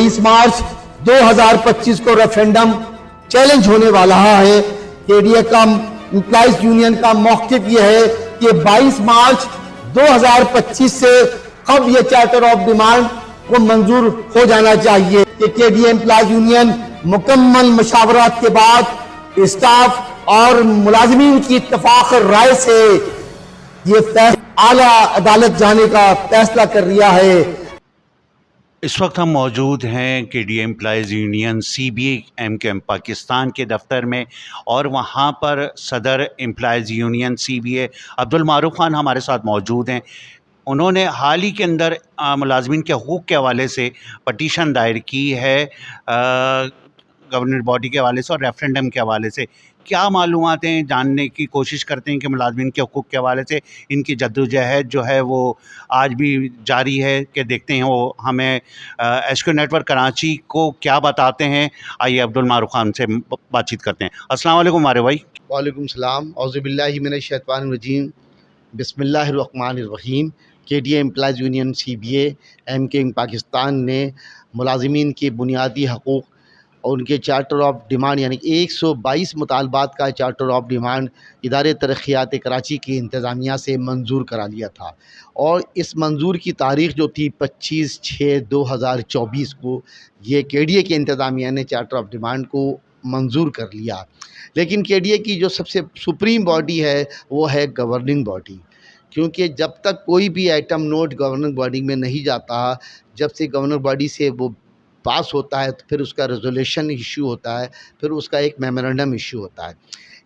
22 मार्च 2025 को referendum challenge होने वाला है। केडीए का एम्प्लॉइज यूनियन का मौक़िफ़ ये है कि 22 मार्च 2025 से अब ये चार्टर ऑफ डिमांड को मंजूर हो जाना चाहिए कि केडीए एम्प्लॉइज यूनियन मुकम्मल मशावरत के बाद स्टाफ और मुलाजिमीन की इत्तफाक राय से ये आला अदालत जाने का फैसला कर लिया है। इस वक्त हम मौजूद हैं KDA employees union CBA camp Pakistan के दफ्तर में, और वहाँ पर सदर एम्प्लॉइज़ यूनियन CBA अब्दुल मारूफ खान हमारे साथ मौजूद हैं। उन्होंने हाल ही के अंदर मुलाजमीन के हकूक़ के हवाले से पटिशन दायर की है गवर्नर बॉडी के हवाले से और रेफरेंडम के हवाले से। क्या मालूमातें जानने की कोशिश करते हैं कि मुलाजमीन के हकूक़ के हवाले से इनकी जद्दोजहद जो है वो आज भी जारी है, कि देखते हैं वो हमें HQ नेटवर्क कराची को क्या बताते हैं। आइए अब्दुल मारूफ खान से बातचीत करते हैं। अस्सलाम वालेकुम मारूफ भाई। वालेकुम सलाम। औज़ु बिल्लाहि मिनश शैतानिर रजीम, बिस्मिल्लाहिर रहमानिर रहीम। KDA employees union CBA camp Pakistan ने मुलाजमीन के बुनियादी हकूक़ और उनके चार्टर ऑफ डिमांड यानी 122 मुतालबात का चार्टर ऑफ डिमांड इदारे तरक्यात कराची की इंतज़ामिया से मंजूर करा लिया था, और इस मंजूर की तारीख़ जो थी 25/6/2024 को ये केडीए के इंतज़ामिया ने चार्टर ऑफ डिमांड को मंजूर कर लिया। लेकिन केडीए की जो सबसे सुप्रीम बॉडी है वो है गवर्निंग बॉडी, क्योंकि जब तक कोई भी आइटम नोट गवर्निंग बॉडी में नहीं जाता, जब से गवर्नर बॉडी से वो पास होता है तो फिर उसका रेजोल्यूशन इशू होता है, फिर उसका एक मेमोरेंडम इशू होता है।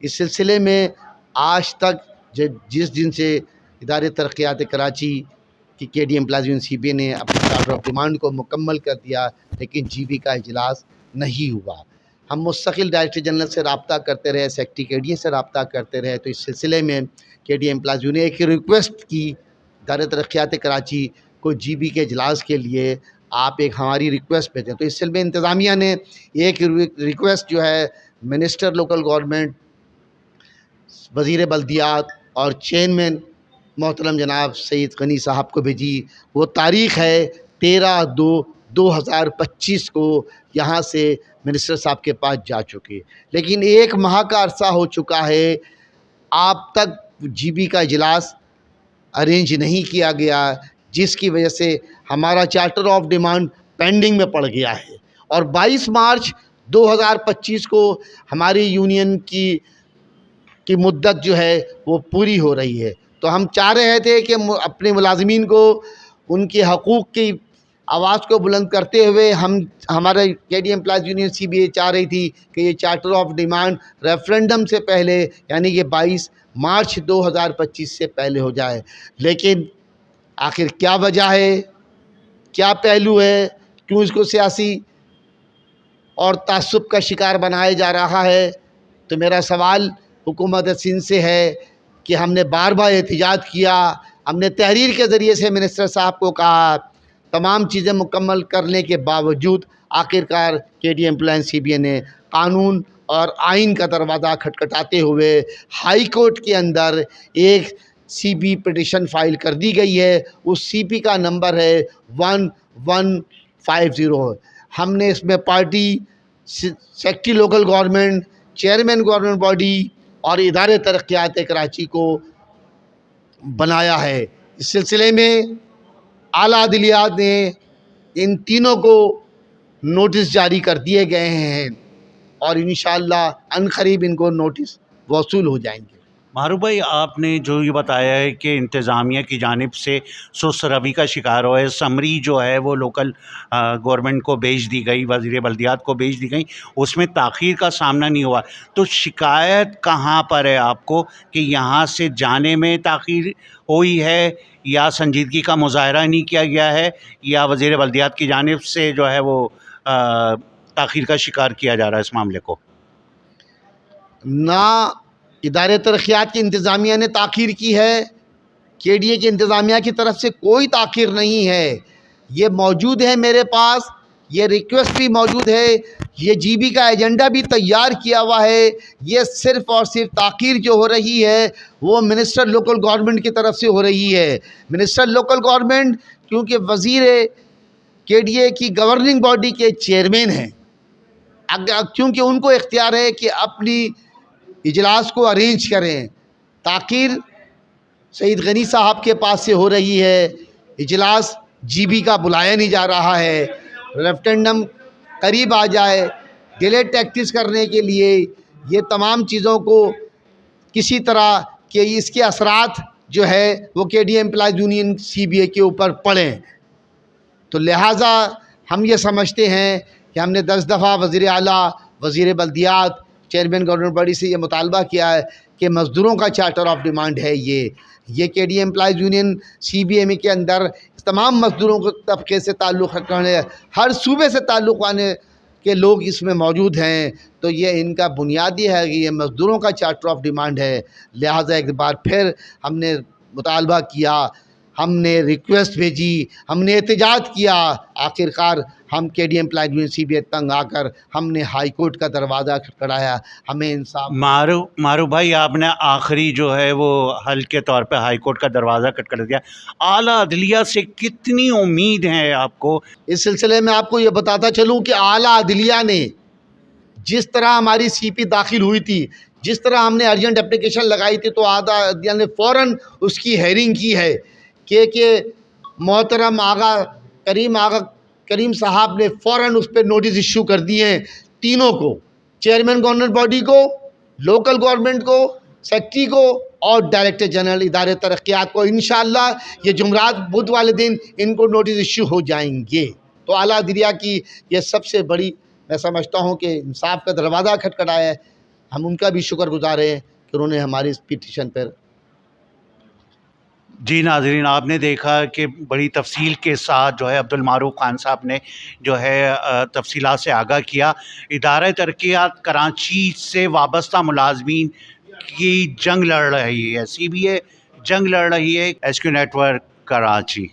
इस सिलसिले में आज तक जिस दिन से इदारे तरक्यात कराची की केडीए एम्प्लॉइज़ यूनियन CBA ने अपने चार्टर ऑफ डिमांड को मुकम्मल कर दिया, लेकिन GB का इजलास नहीं हुआ। हम मुस्तकिल डायरेक्टर जनरल से रब्ता करते रहे, सेक्रेटरी केडीए से रब्ता करते रहे, तो इस सिलसिले में केडीए एम्प्लॉइज़ यूनियन ने एक रिक्वेस्ट की इदारे तरक्यात कराची को GB के इजलास के लिए आप एक हमारी रिक्वेस्ट भेजें। तो इस सिलसिले में इंतज़ामिया ने एक रिक्वेस्ट जो है मिनिस्टर लोकल गवर्नमेंट, वज़ीर बल्दियात और चेयरमैन मोहतरम जनाब सैयद गनी साहब को भेजी। वो तारीख़ है 13/2/2025 को यहाँ से मिनिस्टर साहब के पास जा चुकी, लेकिन 1 माह का अरसा हो चुका है, अब तक GB का इजलास अरेंज नहीं किया गया, जिसकी वजह से हमारा चार्टर ऑफ डिमांड पेंडिंग में पड़ गया है। और 22 मार्च 2025 को हमारी यूनियन की मुद्दत जो है वो पूरी हो रही है। तो हम चाह रहे थे कि अपने मुलाजमीन को उनके हकूक़ की आवाज़ को बुलंद करते हुए हमारे केडीए एम्प्लॉइज़ यूनियन CBA चाह रही थी कि ये चार्टर ऑफ डिमांड रेफरेंडम से पहले यानी कि 22 मार्च 2025 से पहले हो जाए। लेकिन आखिर क्या वजह है, क्या पहलू है, क्यों इसको सियासी और तासुब का शिकार बनाया जा रहा है? तो मेरा सवाल हुकूमत सिंध से है कि हमने बार बार एहतजाज किया, हमने तहरीर के ज़रिए से मिनिस्टर साहब को कहा, तमाम चीज़ें मुकम्मल करने के बावजूद आखिरकार केडीए एम्प्लॉइज़ CBA ने कानून और आइन का दरवाज़ा खटखटाते हुए हाई कोर्ट के अंदर एक CB पिटिशन फ़ाइल कर दी गई है। उस CB का नंबर है 1150। हमने इसमें party, secretary local government, chairman government body और इदारे तरक्यात कराची को बनाया है। इस सिलसिले में आला अदलियात ने इन तीनों को नोटिस जारी कर दिए गए हैं, और इंशाअल्लाह अनक़रीब इनको नोटिस वसूल हो जाएंगे। मारूफ भाई, आपने जो ये बताया है कि इंतज़ामिया की जानिब से सुस्त रवि का शिकार हुआ है, समरी जो है वो लोकल गवर्नमेंट को भेज दी गई, वज़ीर बल्दियात को भेज दी गई, उसमें ताख़ीर का सामना नहीं हुआ, तो शिकायत कहाँ पर है आपको कि यहाँ से जाने में ताख़ीर हुई है, या संजीदगी का मुज़ाहरा नहीं किया गया है, या वज़ीर बल्दियात की जानिब से जो है वो ताख़ीर का शिकार किया जा रहा है इस मामले को? ना इदारे तरक्यात की इंतज़ामिया ने ताख़ीर की है, केडीए की इंतज़ामिया की तरफ से कोई ताख़ीर नहीं है। ये मौजूद है मेरे पास, ये रिक्वेस्ट भी मौजूद है, ये GB का एजेंडा भी तैयार किया हुआ है। ये सिर्फ़ और सिर्फ ताख़ीर जो हो रही है वो मिनिस्टर लोकल गवर्नमेंट की तरफ से हो रही है। मिनिस्टर लोकल गवर्नमेंट क्योंकि वज़ीर کے ڈی اے کی گورننگ باڈی کے چیئرمین ہیں، کیونکہ ان کو اختیار ہے کہ اپنی اجلاس کو ارینج کریں. تاخیر سعید غنی صاحب کے پاس سے ہو رہی ہے، اجلاس جی بی کا بلایا نہیں جا رہا ہے، ریفرینڈم قریب آ جائے، ڈیلے ٹیکٹس کرنے کے لیے یہ تمام چیزوں کو کسی طرح کہ اس کے اثرات جو ہے وہ K D A employees union C B A کے اوپر پڑیں. تو لہٰذا ہم یہ سمجھتے ہیں کہ ہم نے 10 دفعہ وزیر اعلیٰ، وزیر بلدیات، چیئرمین گورنر باڈی سے یہ مطالبہ کیا ہے کہ مزدوروں کا چارٹر آف ڈیمانڈ ہے یہ K D A employees union C B A کے اندر تمام مزدوروں کو طبقے سے تعلق رکھنے، ہر صوبے سے تعلق آنے کے لوگ اس میں موجود ہیں. تو یہ ان کا بنیادی ہے کہ یہ مزدوروں کا چارٹر آف ڈیمانڈ ہے. لہٰذا ایک بار پھر ہم نے مطالبہ کیا، ہم نے ریکویسٹ بھیجی، ہم نے احتجاج کیا. آخرکار ہم K D A employees union C B A تنگ آ کر ہم نے ہائی کورٹ کا دروازہ کھٹکھٹایا. ہمیں انصاف معروف بھائی، آپ نے آخری جو ہے وہ حل کے طور پہ ہائی کورٹ کا دروازہ کھٹکھٹا دیا. اعلیٰ عدلیہ سے کتنی امید ہے آپ کو؟ اس سلسلے میں آپ کو یہ بتاتا چلوں کہ اعلیٰ عدلیہ نے جس طرح ہماری سی پی داخل ہوئی تھی، جس طرح ہم نے ارجنٹ اپلیکیشن لگائی تھی، تو اعلیٰ عدلیہ نے فوراً اس کی ہیئرنگ کی ہے کہ محترم کریم صاحب نے فوراً اس پہ نوٹس ایشو کر دیے ہیں تینوں کو، چیئرمین گورنر باڈی کو، لوکل گورنمنٹ کو، سیکٹری کو اور ڈائریکٹر جنرل ادارے ترقیات کو. انشاءاللہ یہ جمعرات بدھ والے دن ان کو نوٹس ایشو ہو جائیں گے. تو اعلیٰ عدلیہ کی یہ سب سے بڑی میں سمجھتا ہوں کہ انصاف کا دروازہ کھٹکھٹایا ہے. ہم ان کا بھی شکر گزار ہیں کہ انہوں نے ہماری اس پٹیشن پر. جی ناظرین، آپ نے دیکھا کہ بڑی تفصیل کے ساتھ جو ہے عبدالمعروف خان صاحب نے جو ہے تفصیلات سے آگاہ کیا. ادارہ ترقیات کراچی سے وابستہ ملازمین کی جنگ لڑ رہی ہے، سی بی اے جنگ لڑ رہی ہے. S Q network Karachi.